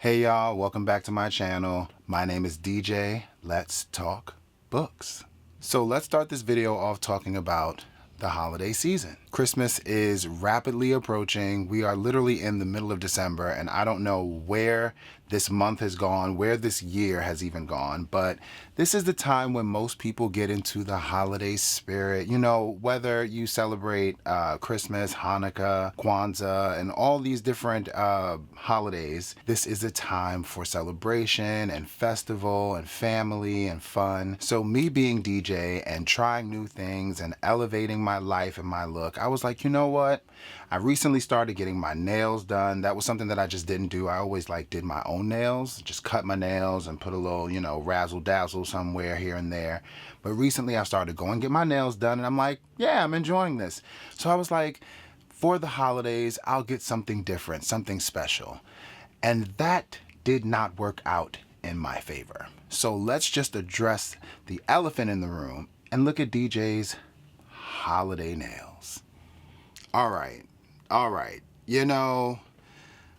Hey y'all, welcome back to my channel. My name is DJ. Let's talk books. So let's start this video off talking about the holiday season. Christmas is rapidly approaching. We are literally in the middle of December, and I don't know where this month has gone, where this year has even gone, but this is the time when most people get into the holiday spirit. You know, whether you celebrate Christmas, Hanukkah, Kwanzaa, and all these different holidays, this is a time for celebration and festival and family and fun. So me being DJ and trying new things and elevating my life and my look, I was like, you know what? I recently started getting my nails done. That was something that I just didn't do. I always did my own nails, just cut my nails and put a little, you know, razzle dazzle somewhere here and there. But recently I started going get my nails done, and I'm like, yeah, I'm enjoying this. So I was like, for the holidays, I'll get something different, something special. And that did not work out in my favor. So let's just address the elephant in the room and look at DJ's holiday nails. All right. You know,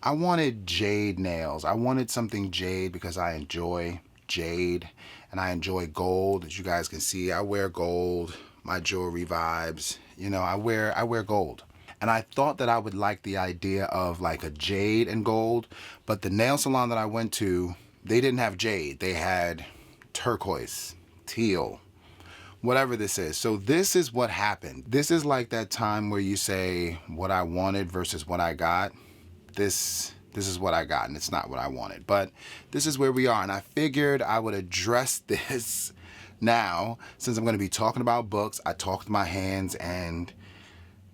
I wanted jade nails. I wanted something jade because I enjoy jade and I enjoy gold. As you guys can see, I wear gold, my jewelry vibes. You know, I wear gold. And I thought that I would like the idea of like a jade and gold, but the nail salon that I went to, they didn't have jade. They had turquoise, teal, whatever this is. So this is what happened. This is like that time where you say what I wanted versus what I got. This is what I got, and it's not what I wanted. But this is where we are, and I figured I would address this now since I'm going to be talking about books. I talked my hands, and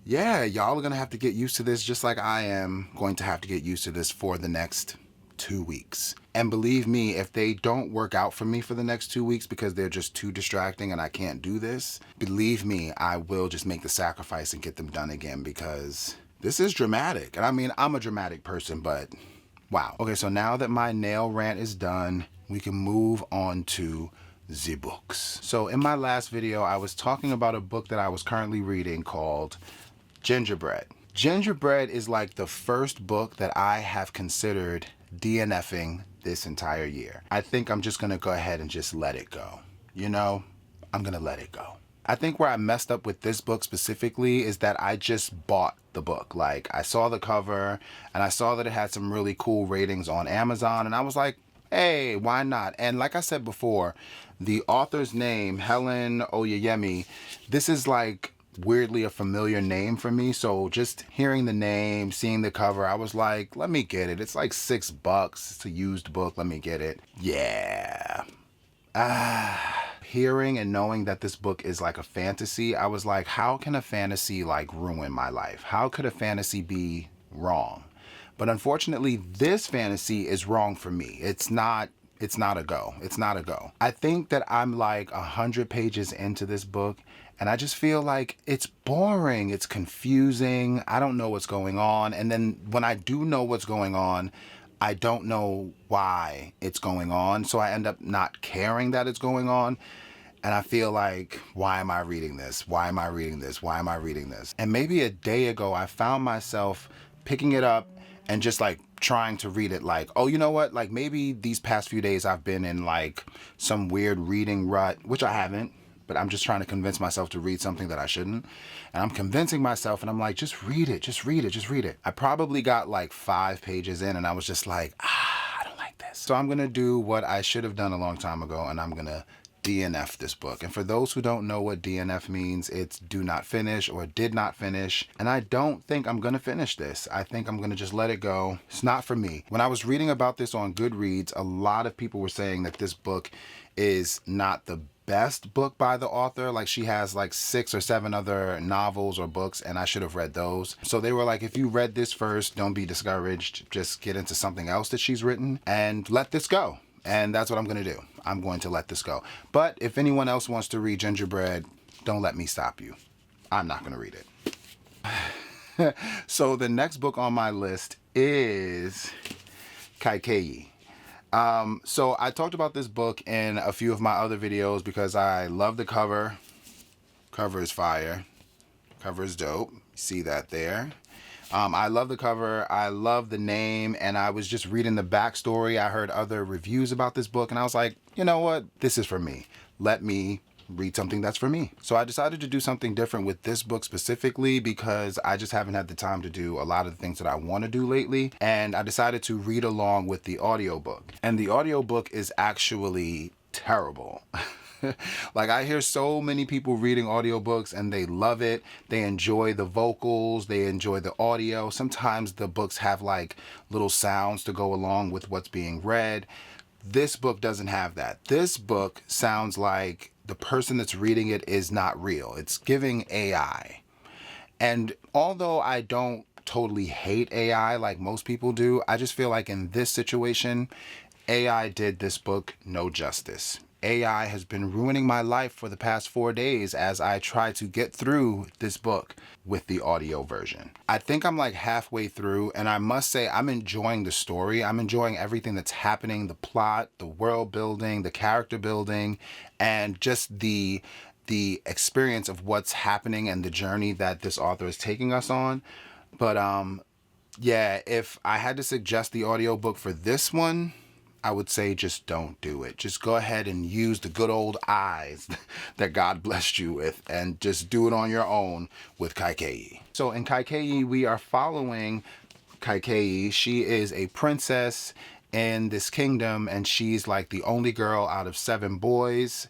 yeah, y'all are going to have to get used to this just like I am going to have to get used to this for the next 2 weeks. And believe me, if they don't work out for me for the next 2 weeks because they're just too distracting and I can't do this, believe me, I will just make the sacrifice and get them done again, because this is dramatic. And I mean, I'm a dramatic person, but wow. Okay, so now that my nail rant is done, we can move on to the books. So in my last video, I was talking about a book that I was currently reading called Gingerbread. Gingerbread is like the first book that I have considered DNFing this entire year. I think I'm just gonna go ahead and just let it go. You know, I'm gonna let it go. I think where I messed up with this book specifically is that I just bought the book. Like, I saw the cover and I saw that it had some really cool ratings on Amazon, and I was like, hey, why not? And like I said before, the author's name, Helen Oyeyemi, this is like weirdly a familiar name for me. So just hearing the name, seeing the cover, I was like, let me get it. It's like $6. It's a used book. Let me get it. Yeah. Hearing and knowing that this book is like a fantasy, I was like, how can a fantasy like ruin my life? How could a fantasy be wrong? But unfortunately, this fantasy is wrong for me. It's not a go. It's not a go. I think that I'm like 100 pages into this book, and I just feel like it's boring. It's confusing. I don't know what's going on. And then when I do know what's going on, I don't know why it's going on. So I end up not caring that it's going on. And I feel like, why am I reading this? Why am I reading this? Why am I reading this? And maybe a day ago, I found myself picking it up and just like trying to read it, like, oh, you know what? Like, maybe these past few days I've been in like some weird reading rut, which I haven't, but I'm just trying to convince myself to read something that I shouldn't. And I'm convincing myself, and I'm like, just read it, just read it, just read it. I probably got like 5 pages in, and I was just like, I don't like this. So I'm gonna do what I should have done a long time ago, and I'm gonna DNF this book. And for those who don't know what DNF means, it's do not finish or did not finish. And I don't think I'm gonna finish this. I think I'm gonna just let it go. It's not for me. When I was reading about this on Goodreads, a lot of people were saying that this book is not the best book by the author. Like, she has like 6 or 7 other novels or books, and I should have read those. So they were like, if you read this first, don't be discouraged. Just get into something else that she's written and let this go. And that's what I'm going to do. I'm going to let this go. But if anyone else wants to read Gingerbread, don't let me stop you. I'm not going to read it. So the next book on my list is Kaikeyi. So I talked about this book in a few of my other videos because I love the cover. Cover is fire. Cover is dope. You see that there. I love the cover, I love the name, and I was just reading the backstory. I heard other reviews about this book, and I was like, you know what? This is for me. Let me read something that's for me. So I decided to do something different with this book specifically because I just haven't had the time to do a lot of the things that I want to do lately. And I decided to read along with the audiobook. And the audiobook is actually terrible. Like, I hear so many people reading audiobooks and they love it. They enjoy the vocals, they enjoy the audio. Sometimes the books have like little sounds to go along with what's being read. This book doesn't have that. This book sounds like the person that's reading it is not real. It's giving AI. And although I don't totally hate AI like most people do, I just feel like in this situation, AI did this book no justice. AI has been ruining my life for the past 4 days as I try to get through this book with the audio version. I think I'm like halfway through, and I must say I'm enjoying the story. I'm enjoying everything that's happening, the plot, the world building, the character building, and just the experience of what's happening and the journey that this author is taking us on. But yeah, if I had to suggest the audiobook for this one, I would say just don't do it. Just go ahead and use the good old eyes that God blessed you with and just do it on your own with Kaikeyi. So in Kaikeyi, we are following Kaikeyi. She is a princess in this kingdom, and she's like the only girl out of 7 boys.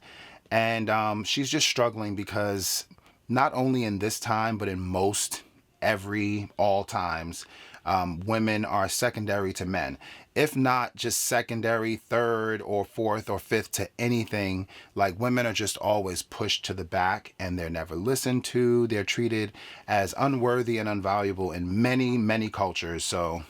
And she's just struggling because not only in this time, but in all times, women are secondary to men. If not just secondary, third or fourth or fifth to anything, like women are just always pushed to the back and they're never listened to. They're treated as unworthy and unvaluable in many, many cultures. So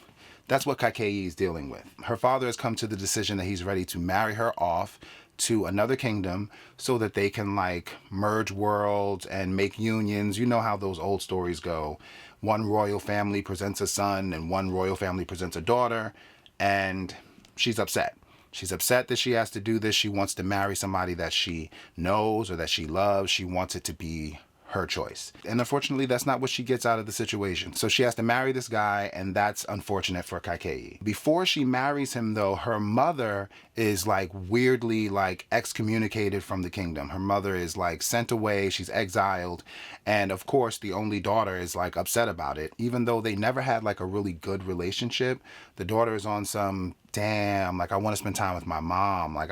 that's what Kaikeyi is dealing with. Her father has come to the decision that he's ready to marry her off to another kingdom so that they can like merge worlds and make unions. You know how those old stories go. One royal family presents a son and one royal family presents a daughter, and she's upset. She's upset that she has to do this. She wants to marry somebody that she knows or that she loves. She wants it to be her choice. And unfortunately, that's not what she gets out of the situation. So she has to marry this guy, and that's unfortunate for Kaikeyi. Before she marries him, though, her mother is like weirdly like excommunicated from the kingdom. Her mother is like sent away. She's exiled. And of course, the only daughter is like upset about it. Even though they never had like a really good relationship, the daughter is on some damn, like, I want to spend time with my mom. Like,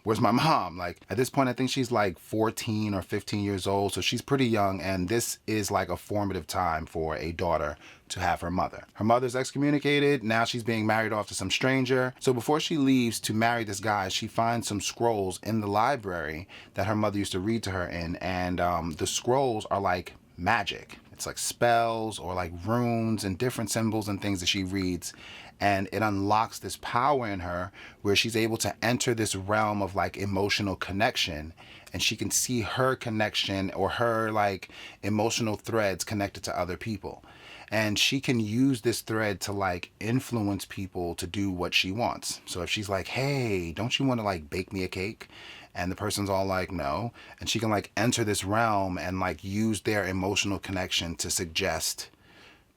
where's my mom? Like, at this point, I think she's like 14 or 15 years old. So she's pretty young. And this is like a formative time for a daughter to have her mother. Her mother's excommunicated. Now she's being married off to some stranger. So before she leaves to marry this guy, she finds some scrolls in the library that her mother used to read to her in. And the scrolls are like magic. It's like spells or like runes and different symbols and things that she reads. And it unlocks this power in her where she's able to enter this realm of like emotional connection, and she can see her connection or her like emotional threads connected to other people. And she can use this thread to like influence people to do what she wants. So if she's like, hey, don't you want to like bake me a cake? And the person's all like, no. And she can like enter this realm and like use their emotional connection to suggest,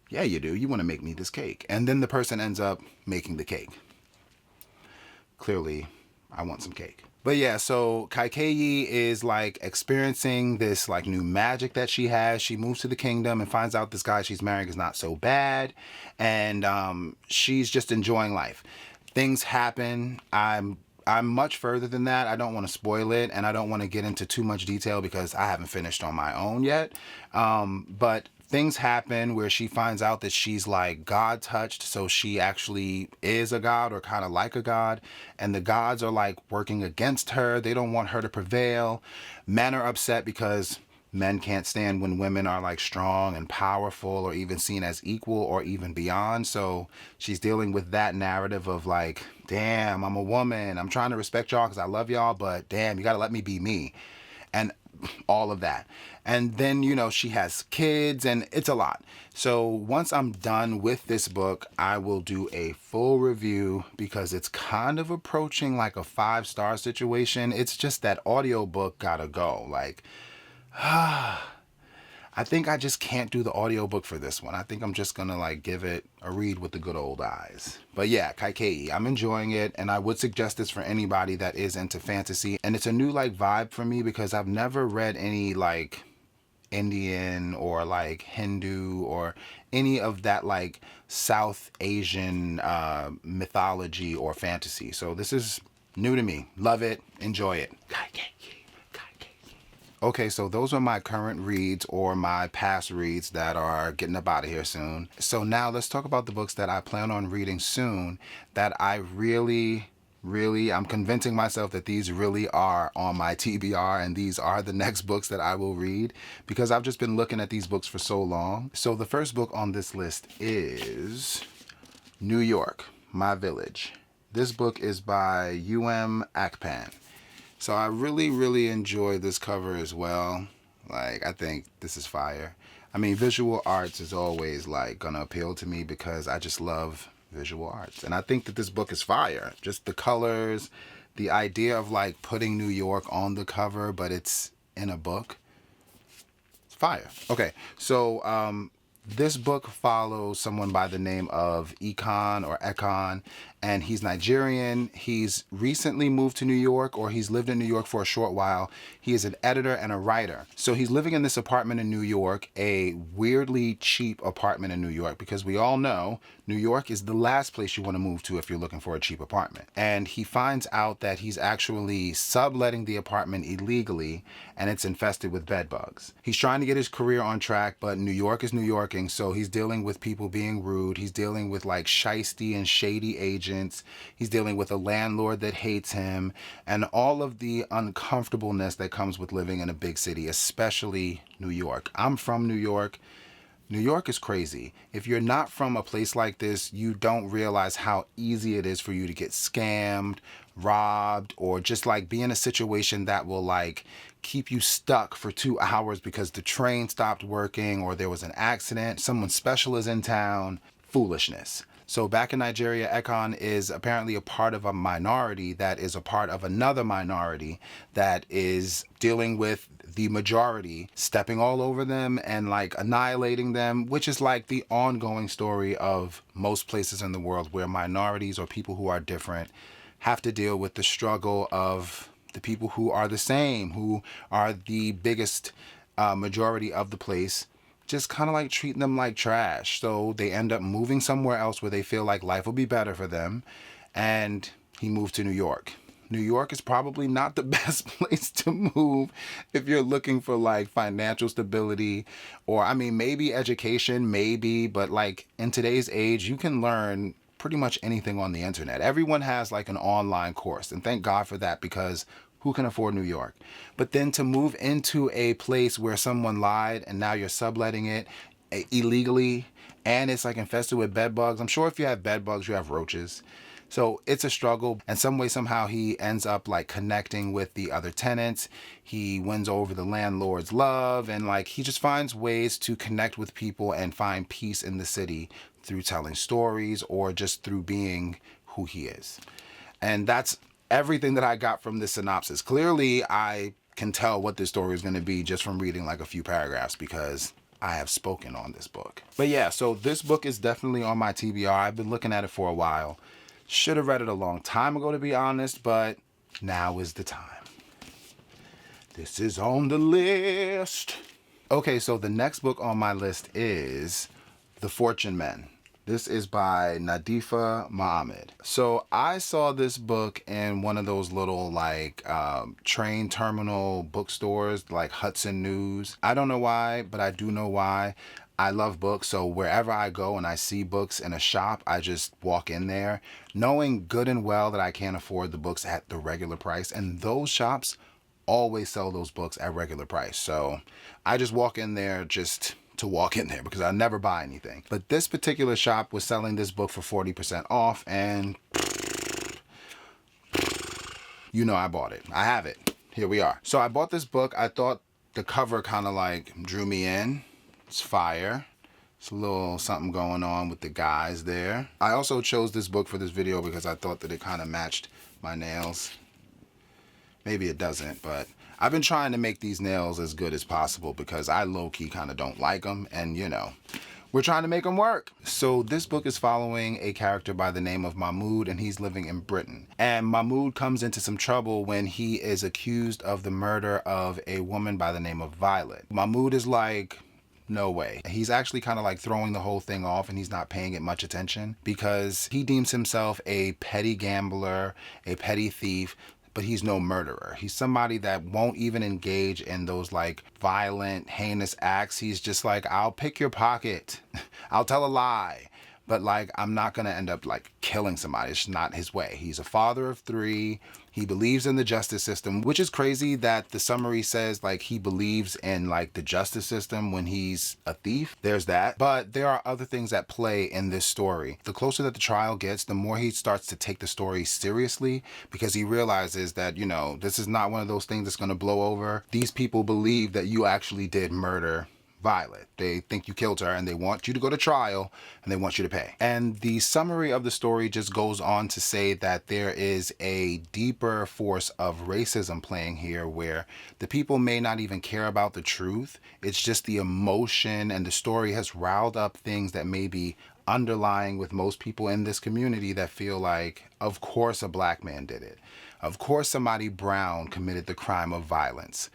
yeah, you do. You want to make me this cake. And then the person ends up making the cake. Clearly, I want some cake. But yeah, so Kaikeyi is like experiencing this like new magic that she has. She moves to the kingdom and finds out this guy she's marrying is not so bad. And she's just enjoying life. Things happen. I'm much further than that. I don't want to spoil it, and I don't want to get into too much detail because I haven't finished on my own yet. But things happen where she finds out that she's like God touched, so she actually is a god or kind of like a god, and the gods are like working against her. They don't want her to prevail. Men are upset because men can't stand when women are like strong and powerful or even seen as equal or even beyond. So she's dealing with that narrative of like, damn, I'm a woman. I'm trying to respect y'all because I love y'all, but damn, you got to let me be me. And all of that. And then, you know, she has kids and it's a lot. So once I'm done with this book, I will do a full review because it's kind of approaching like a 5-star situation. It's just that audiobook gotta go. Like, I think I just can't do the audiobook for this one. I think I'm just gonna like give it a read with the good old eyes. But yeah, Kaikei, I'm enjoying it, and I would suggest this for anybody that is into fantasy. And it's a new like vibe for me because I've never read any like Indian or like Hindu or any of that like South Asian mythology or fantasy. So this is new to me. Love it. Enjoy it. Okay, so those are my current reads or my past reads that are getting up out of here soon. So now let's talk about the books that I plan on reading soon that I really, I'm convincing myself that these really are on my TBR and these are the next books that I will read because I've just been looking at these books for so long. So the first book on this list is New York, My Village. This book is by Akpan. So I really enjoy this cover as well. Like, I think this is fire. I mean, visual arts is always like gonna appeal to me because I just love visual arts. And I think that this book is fire. Just the colors, the idea of like putting New York on the cover, but it's in a book. It's fire. Okay, so this book follows someone by the name of Ekon, and he's Nigerian. He's recently moved to New York, or he's lived in New York for a short while. He is an editor and a writer. So he's living in this apartment in New York, a weirdly cheap apartment in New York, because we all know New York is the last place you want to move to if you're looking for a cheap apartment. And he finds out that he's actually subletting the apartment illegally, and it's infested with bed bugs. He's trying to get his career on track, but New York is New Yorking, so he's dealing with people being rude. He's dealing with like shisty and shady agents. He's dealing with a landlord that hates him, and all of the uncomfortableness that comes with living in a big city, especially New York. I'm from New York. New York is crazy. If you're not from a place like this, you don't realize how easy it is for you to get scammed, robbed, or just like be in a situation that will like keep you stuck for 2 hours because the train stopped working or there was an accident, someone special is in town. Foolishness. So back in Nigeria, Ekon is apparently a part of a minority that is a part of another minority that is dealing with the majority, stepping all over them and like annihilating them, which is like the ongoing story of most places in the world where minorities or people who are different have to deal with the struggle of the people who are the same, who are the biggest majority of the place, just kind of like treating them like trash. So they end up moving somewhere else where they feel like life will be better for them. And he moved to New York. New York is probably not the best place to move if you're looking for like financial stability, or I mean, maybe education, maybe, but like in today's age, you can learn pretty much anything on the internet. Everyone has like an online course, and thank God for that, because who can afford New York? But then to move into a place where someone lied and now you're subletting it illegally, and it's like infested with bed bugs. I'm sure if you have bed bugs, you have roaches. So it's a struggle, and some way, somehow he ends up like connecting with the other tenants. He wins over the landlord's love, and like he just finds ways to connect with people and find peace in the city through telling stories or just through being who he is. And that's everything that I got from this synopsis. Clearly, I can tell what this story is going to be just from reading like a few paragraphs because I have spoken on this book. But yeah, so this book is definitely on my TBR. I've been looking at it for a while. Should have read it a long time ago, to be honest, but now is the time. This is on the list. Okay, so the next book on my list is The Fortune Men. This is by Nadifa Muhammad. So I saw this book in one of those little like train terminal bookstores like Hudson News. I don't know why, but I do know why. I love books, so wherever I go and I see books in a shop, I just walk in there, knowing good and well that I can't afford the books at the regular price. And those shops always sell those books at regular price. So I just walk in there just to walk in there because I never buy anything. But this particular shop was selling this book for 40% off, and you know I bought it. I have it. Here we are. So I bought this book. I thought the cover kind of like drew me in. It's fire. It's a little something going on with the guys there. I also chose this book for this video because I thought that it kind of matched my nails. Maybe it doesn't, but I've been trying to make these nails as good as possible because I low-key kind of don't like them, and you know, we're trying to make them work. So this book is following a character by the name of Mahmoud, and he's living in Britain. And Mahmoud comes into some trouble when he is accused of the murder of a woman by the name of Violet. Mahmoud is like, no way. He's actually kind of like throwing the whole thing off, and he's not paying it much attention because he deems himself a petty gambler, a petty thief, but he's no murderer. He's somebody that won't even engage in those like violent, heinous acts. He's just like, I'll pick your pocket. I'll tell a lie. But like, I'm not going to end up like killing somebody. It's not his way. He's a father of 3. He believes in the justice system, which is crazy that the summary says like he believes in like the justice system when he's a thief. There's that. But there are other things at play in this story. The closer that the trial gets, the more he starts to take the story seriously because he realizes that, you know, this is not one of those things that's going to blow over. These people believe that you actually did murder Violet. They think you killed her and they want you to go to trial and they want you to pay. And the summary of the story just goes on to say that there is a deeper force of racism playing here where the people may not even care about the truth. It's just the emotion, and the story has riled up things that may be underlying with most people in this community that feel like, of course a black man did it. Of course somebody brown committed the crime of violence.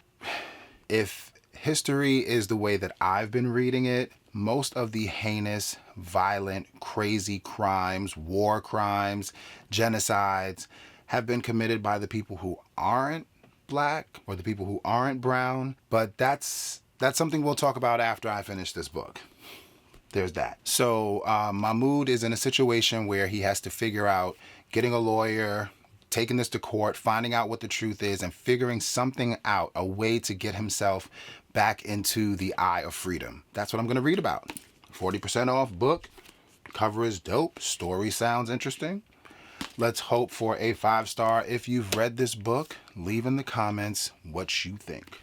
If history is the way that I've been reading it, most of the heinous, violent, crazy crimes, war crimes, genocides have been committed by the people who aren't black or the people who aren't brown. But that's something we'll talk about after I finish this book. There's that. So Mahmoud is in a situation where he has to figure out getting a lawyer, taking this to court, finding out what the truth is, and figuring something out, a way to get himself back into the eye of freedom. That's what I'm going to read about. 40% off book. Cover is dope. Story sounds interesting. Let's hope for a 5-star. If you've read this book, leave in the comments what you think.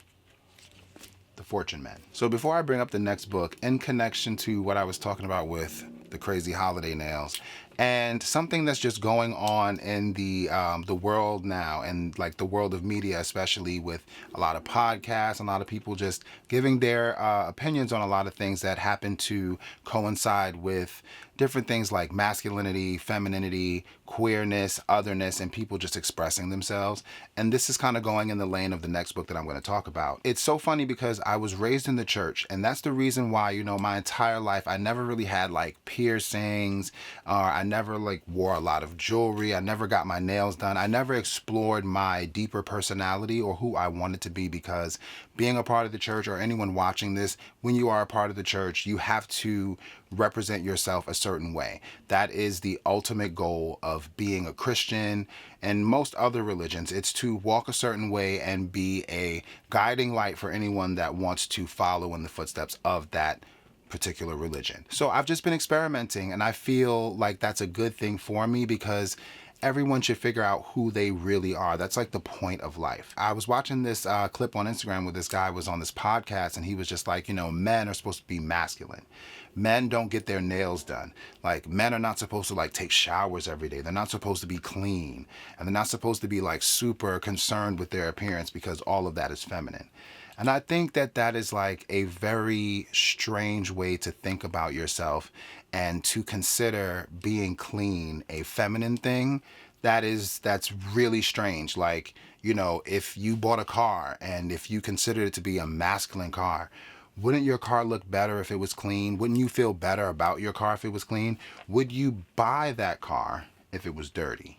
The Fortune Man. So before I bring up the next book, in connection to what I was talking about with the crazy holiday nails, and something that's just going on in the world now, and like the world of media, especially with a lot of podcasts, a lot of people just giving their opinions on a lot of things that happen to coincide with different things like masculinity, femininity, queerness, otherness, and people just expressing themselves. And this is kind of going in the lane of the next book that I'm going to talk about. It's so funny because I was raised in the church, and that's the reason why, you know, my entire life I never really had like piercings, or I never like wore a lot of jewelry. I never got my nails done. I never explored my deeper personality or who I wanted to be, because being a part of the church, or anyone watching this, when you are a part of the church, you have to represent yourself a certain way. That is the ultimate goal of being a Christian and most other religions. It's to walk a certain way and be a guiding light for anyone that wants to follow in the footsteps of that particular religion. So I've just been experimenting, and I feel like that's a good thing for me, because everyone should figure out who they really are. That's like the point of life. I was watching this clip on Instagram where this guy was on this podcast, and he was just like, you know, men are supposed to be masculine. Men don't get their nails done. Like, men are not supposed to like take showers every day. They're not supposed to be clean, and they're not supposed to be like super concerned with their appearance, because all of that is feminine. And I think that that is like a very strange way to think about yourself, and to consider being clean a feminine thing. That's really strange. Like, you know, if you bought a car and if you considered it to be a masculine car, wouldn't your car look better if it was clean? Wouldn't you feel better about your car if it was clean? Would you buy that car if it was dirty?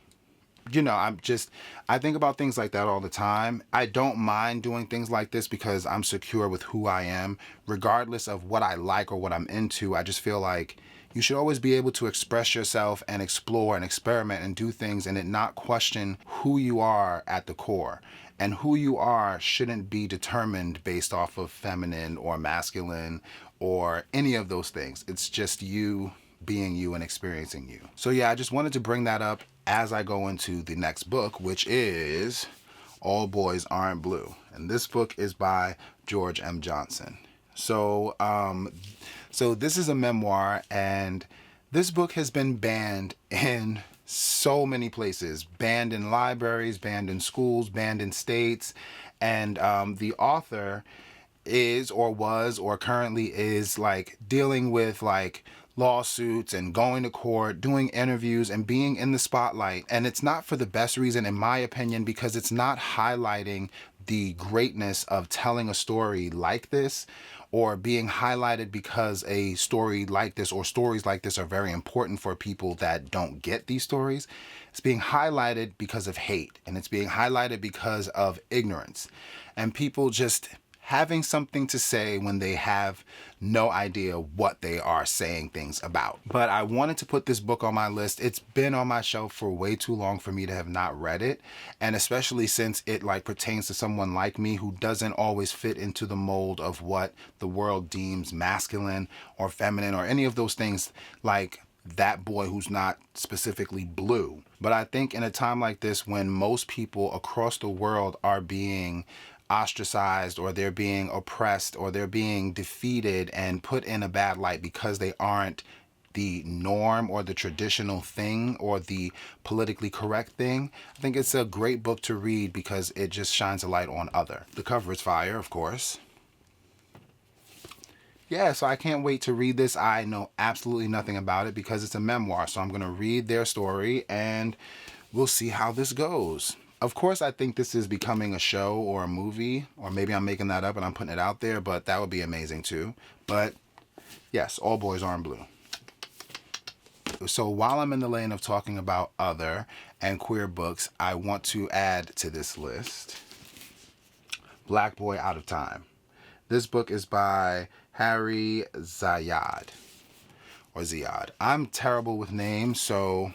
You know, I think about things like that all the time. I don't mind doing things like this because I'm secure with who I am, regardless of what I like or what I'm into. I just feel like you should always be able to express yourself and explore and experiment and do things, and it not question who you are at the core. And who you are shouldn't be determined based off of feminine or masculine or any of those things. It's just you being you and experiencing you. So yeah, I just wanted to bring that up as I go into the next book, which is All Boys Aren't Blue. And this book is by George M. Johnson. So this is a memoir, and this book has been banned in so many places, banned in libraries, banned in schools, banned in states. And the author is or was or currently is like dealing with like lawsuits and going to court, doing interviews and being in the spotlight. And it's not for the best reason, in my opinion, because it's not highlighting the greatness of telling a story like this, or being highlighted because a story like this or stories like this are very important for people that don't get these stories. It's being highlighted because of hate, and it's being highlighted because of ignorance and people just having something to say when they have no idea what they are saying things about. But I wanted to put this book on my list. It's been on my shelf for way too long for me to have not read it, and especially since it like pertains to someone like me who doesn't always fit into the mold of what the world deems masculine or feminine or any of those things, like that boy who's not specifically blue. But I think in a time like this, when most people across the world are being ostracized, or they're being oppressed, or they're being defeated and put in a bad light because they aren't the norm or the traditional thing or the politically correct thing, I think it's a great book to read because it just shines a light on other. The cover is fire, of course. Yeah, so I can't wait to read this. I know absolutely nothing about it because it's a memoir, so I'm going to read their story and we'll see how this goes. Of course, I think this is becoming a show or a movie, or maybe I'm making that up and I'm putting it out there, but that would be amazing too. But yes, All Boys Aren't Blue. So while I'm in the lane of talking about other and queer books, I want to add to this list Black Boy Out of Time. This book is by Harry Zayad, or Ziad. I'm terrible with names, so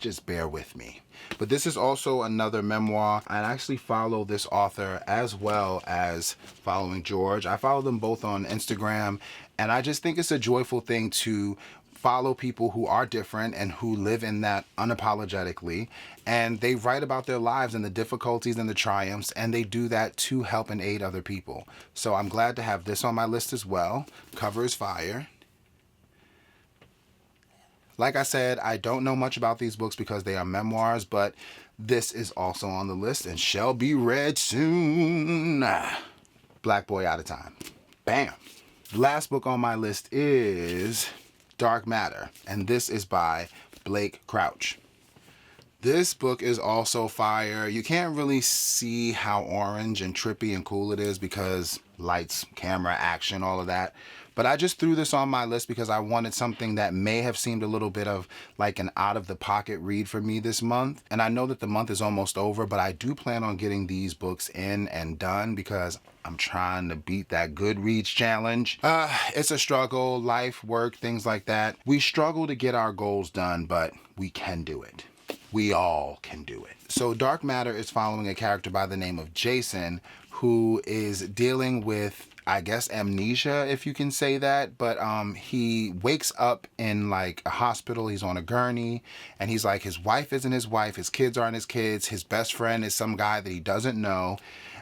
just bear with me. But this is also another memoir. I actually follow this author as well as following George. I follow them both on Instagram, and I just think it's a joyful thing to follow people who are different and who live in that unapologetically, and they write about their lives and the difficulties and the triumphs, and they do that to help and aid other people. So I'm glad to have this on my list as well. Cover is fire. Like I said, I don't know much about these books because they are memoirs, but this is also on the list and shall be read soon. Black Boy Out of Time. Bam. The last book on my list is Dark Matter, and this is by Blake Crouch. This book is also fire. You can't really see how orange and trippy and cool it is because lights, camera, action, all of that. But I just threw this on my list because I wanted something that may have seemed a little bit of like an out-of-the-pocket read for me this month. And I know that the month is almost over, but I do plan on getting these books in and done because I'm trying to beat that Goodreads challenge. It's a struggle, life, work, things like that. We struggle to get our goals done, but we can do it. We all can do it. So Dark Matter is following a character by the name of Jason who is dealing with, I guess, amnesia, if you can say that. But he wakes up in like a hospital. He's on a gurney and he's like, his wife isn't his wife. His kids aren't his kids. His best friend is some guy that he doesn't know.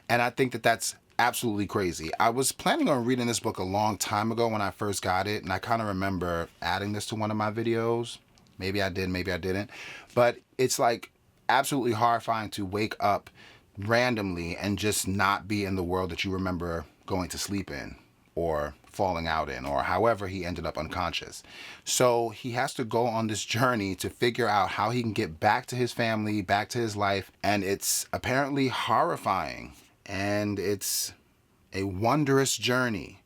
And I think that that's absolutely crazy. I was planning on reading this book a long time ago when I first got it. And I kind of remember adding this to one of my videos. Maybe I did, maybe I didn't. But it's like absolutely horrifying to wake up randomly and just not be in the world that you remember going to sleep in or falling out in, or however he ended up unconscious. So he has to go on this journey to figure out how he can get back to his family, back to his life. And it's apparently horrifying. And it's a wondrous journey.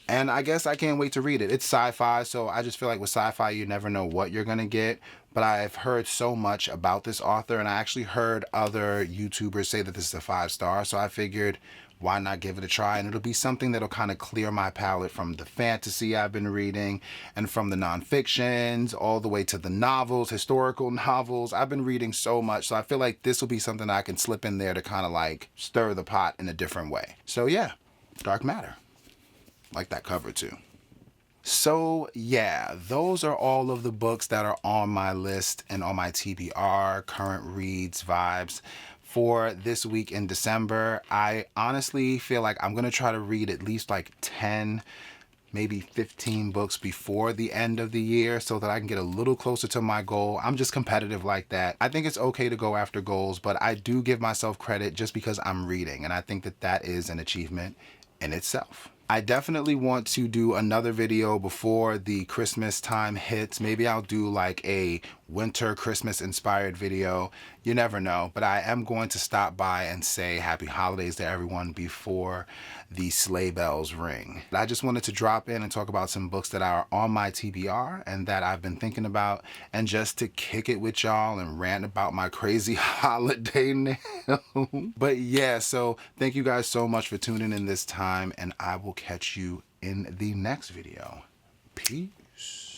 And I guess I can't wait to read it. It's sci-fi, so I just feel like with sci-fi, you never know what you're going to get. But I've heard so much about this author, and I actually heard other YouTubers say that this is a 5-star. So I figured, why not give it a try? And it'll be something that'll kind of clear my palate from the fantasy I've been reading and from the nonfictions all the way to the novels, historical novels. I've been reading so much, so I feel like this will be something I can slip in there to kind of like stir the pot in a different way. So yeah, Dark Matter. Like that cover too. So yeah, those are all of the books that are on my list and on my TBR, current reads, vibes for this week in December. I honestly feel like I'm going to try to read at least like 10, maybe 15 books before the end of the year so that I can get a little closer to my goal. I'm just competitive like that. I think it's okay to go after goals, but I do give myself credit just because I'm reading, and I think that that is an achievement in itself. I definitely want to do another video before the Christmas time hits. Maybe I'll do like a winter Christmas inspired video. You never know, but I am going to stop by and say happy holidays to everyone before the sleigh bells ring. I just wanted to drop in and talk about some books that are on my TBR and that I've been thinking about, and just to kick it with y'all and rant about my crazy holiday nail. But yeah, so thank you guys so much for tuning in this time, and I will catch you in the next video. Peace.